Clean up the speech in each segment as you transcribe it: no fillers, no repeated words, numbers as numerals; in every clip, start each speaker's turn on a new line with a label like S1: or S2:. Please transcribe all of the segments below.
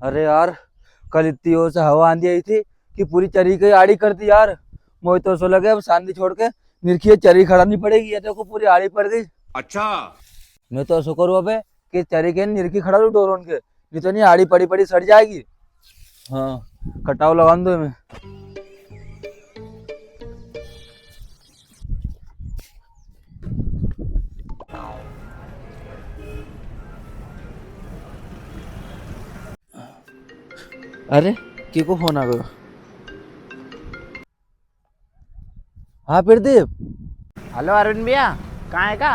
S1: अरे यार, कल इतनी जोर से हवा आंधी आई थी कि पूरी चरी की आड़ी कर दी यार। मुझे तो ऐसा लगे अब शांति छोड़ के निरखी चरी खड़ानी पड़ेगी, या देखो पूरी आड़ी पड़ गई।
S2: अच्छा,
S1: मैं तो ऐसा करूँ अबे कि चरी के निरखी खड़ा रू डोर के, नहीं तो नहीं आड़ी पड़ी पड़ी सड़ जाएगी। हाँ, कटाव लगा दो मैं। अरे की को फोन आ गयो। हाँ प्रदीप।
S3: हेलो अरविंद भैया, कहाँ है का?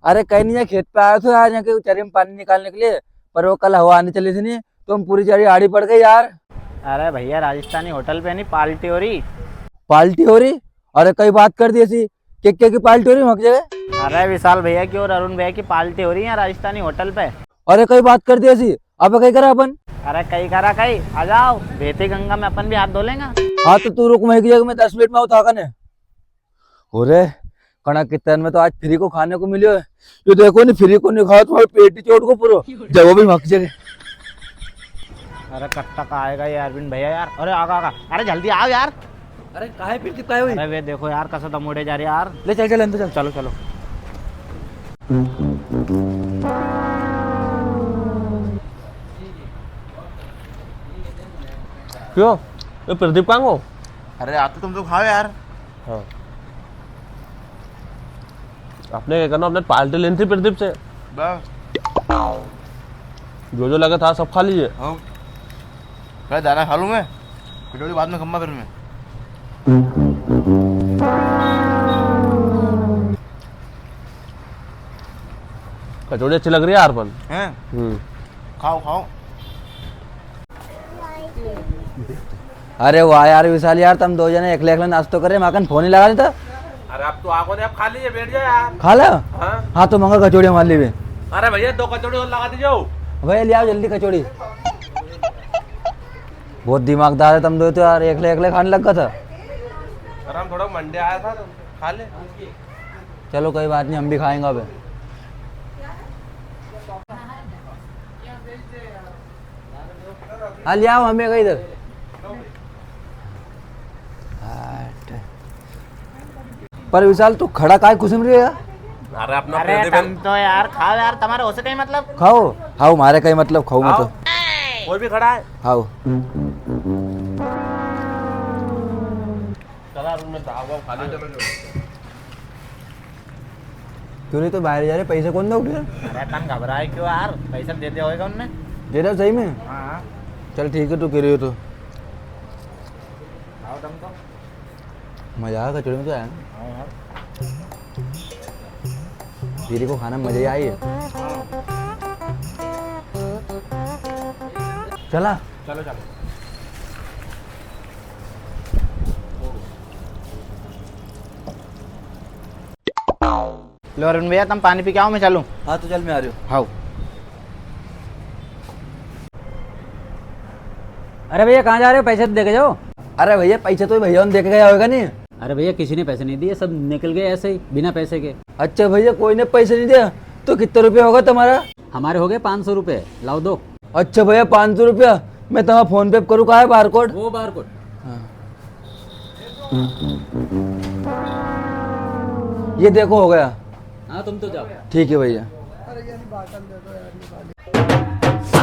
S1: अरे कहीं नहीं है, खेत पे आया था आज यहाँ के चरी में पानी निकालने के लिए, पर वो कल हवा आने चली थी नहीं तो हम पूरी चरी आड़ी पड़ गई यार।
S3: अरे भैया, राजस्थानी होटल पे नहीं पार्टी हो रही।
S1: पाल्टी हो रही? अरे कई बात कर दी ऐसी क्या की पाल्टी हो रही वहाँ की जगह?
S3: अरे विशाल भैया की और अरुण भैया की पार्टी हो रही है राजस्थानी होटल पे।
S1: अरे कई बात कर दी ऐसी, अब कहीं करा अपन?
S3: अरे कई करा कई, आ जाओ बेती गंगा में अपन भी हाथ धो लेंगे।
S1: हाँ तो तू रुक, वहीं की जगह में 10 मिनट में उठा कने हो रे। कणा कितन में तो आज फ्री को खाने को मिले, जो देखो नहीं फ्री को नहीं खाओ तुम्हारे पेट ही चोट को पूरा जगह भी मक जगह।
S3: अरे कब तक आएगा ये अरविंद भैया यार? अरे आगा आगा, अरे जल्दी आओ यार।
S1: अरे काहे फिर काहे हुई?
S3: अरे वे देखो यार कैसे दमोड़े जा रहे यार।
S1: ले चल चल अंदर चल।
S3: चलो चलो।
S4: क्यों ये प्रदीप कहाँ हो?
S2: अरे आते तुम तो खाओ यार।
S4: हाँ, आपने क्या करना, अपने पार्टी लेनी थी प्रदीप से।
S2: बस
S4: जो लगा था सब खा लीजिए।
S2: हाँ, पहले दाना खा लूँ मैं, कटोरी बाद में खम्मा फिर मैं।
S4: कचौड़ी अच्छी लग रही है यार पर।
S2: हैं? खाओ खाओ।
S1: अरे वाह यार विशाल यार, तुम दो जने एकले एकले नाश्तो करे, माकन फोन ही लगा नहीं था।
S4: अरे अब तो आगो ने, अब खा लीजिए, बैठ जाए यार।
S1: खा ला।
S4: हाँ?
S1: हाँ तो मंगा कचौड़ी हमारे लिए भी।
S4: अरे भैया 2 कचौड़ी और लगा दीजिए।
S1: भैया ले आओ जल्दी कचौड़ी। बहुत दिमागदार है तुम दो तो यार, एकले एकले खाने लग गया था।
S4: अरे हम थोड़ा मंडे आया था तो खा ले।
S1: चलो कोई बात नहीं, हम भी खाएंगे अब। हाँ ले आओ हमें कहीं इधर। पर विशाल तू खड़ा काय कुसुम रही है?
S4: अरे अपना
S3: अरे तुम तो यार खाओ यार, तुम्हारे हो सके मतलब।
S1: खाओ खाओ, मारे कहीं मतलब खाओ मैं तो।
S4: कोई भी खड़ा है।
S1: खाओ।
S4: चला रूम में दावा खा लीजिए।
S1: क्यों नहीं तो बाहर जा रहे, पैसे कौन दो उठे?
S3: अरे तन घबराए क्यों यार, पैसा दे दिया होगा उनने।
S1: दे रहा सही में?
S3: हाँ
S1: चल ठीक है, तू कह रही हो तो
S3: खाओ तुम तो।
S1: मजा आया कचौड़ी में तो आया ना।
S3: हाँ यार।
S1: दीदी को खाना में मजा ही आई है। चला
S3: चलो चलो। लो अरुण भैया, तुम पानी पी के आओ, मैं चलूं।
S1: हाँ तो चल मैं आ रही हूँ।
S3: हाँ।
S5: अरे भैया कहाँ जा रहे हो? पैसे तो दे के जाओ।
S1: अरे भैया पैसे तो भैया ने दे के गया होगा नहीं।
S5: अरे भैया किसी ने पैसे नहीं दिए, सब निकल गए ऐसे ही बिना पैसे के।
S1: अच्छा भैया कोई ने पैसे नहीं दिया तो कितने रुपया होगा तुम्हारा?
S5: हमारे हो गए 500 रुपये, लाओ दो।
S1: अच्छा भैया 500 रुपया मैं तुम्हारा फोन पे करूँ, कहा है बार कोड?
S5: वो बार कोड।
S1: ये देखो हो गया।
S5: हाँ तुम तो जाओ।
S1: ठीक है भैया।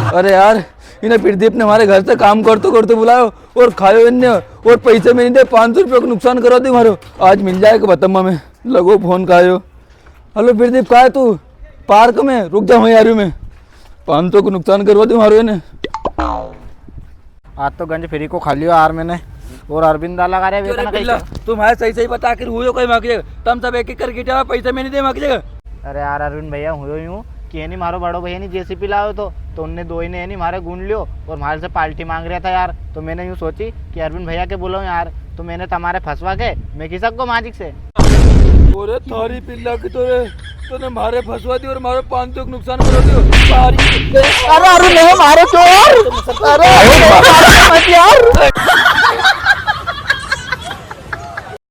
S1: अरे यार इन्हें प्रदीप ने हमारे घर से काम करते बुलायो और खायो इनने, और पैसे में नहीं दे, 500 रुपये को नुकसान करो दी मारो। आज मिल जाएगा बतम्मा में, लगो फोन खायो। हेलो प्रदीप कहा है तू? पार्क में रुक जा, वहीं आ रही हूँ मैं। 500 को नुकसान करवा दी मारो इन्हें।
S3: आज तो गंज फ्री को खा लियो यार मैंने, और अरविंद लगा रहे
S1: तुम्हारे सही बता कर हुई कोई मांग जाएगा, तुम सब एक एक करके पैसे में नहीं दे मांग जाएगा।
S3: अरे यार अरविंद भैया हुई यूँ कि नहीं मारो बड़ो भैया नहीं जेसीपी लाओ तो उनने दो ही ने नहीं मारे गुन लियो और हमारे से पार्टी मांग रहा था यार। तो मैंने यूँ सोची कि अरविंद भैया के बोलो यार, तो मैंने तुम्हारे फंसवा के मैं किसक को माजिक से।
S1: अरे थारी पिल्ला की तूने मारे फंसवा दी और मारो 500 को नुकसान करो दियो। अरे अरे नहीं मारो चोर, अरे यार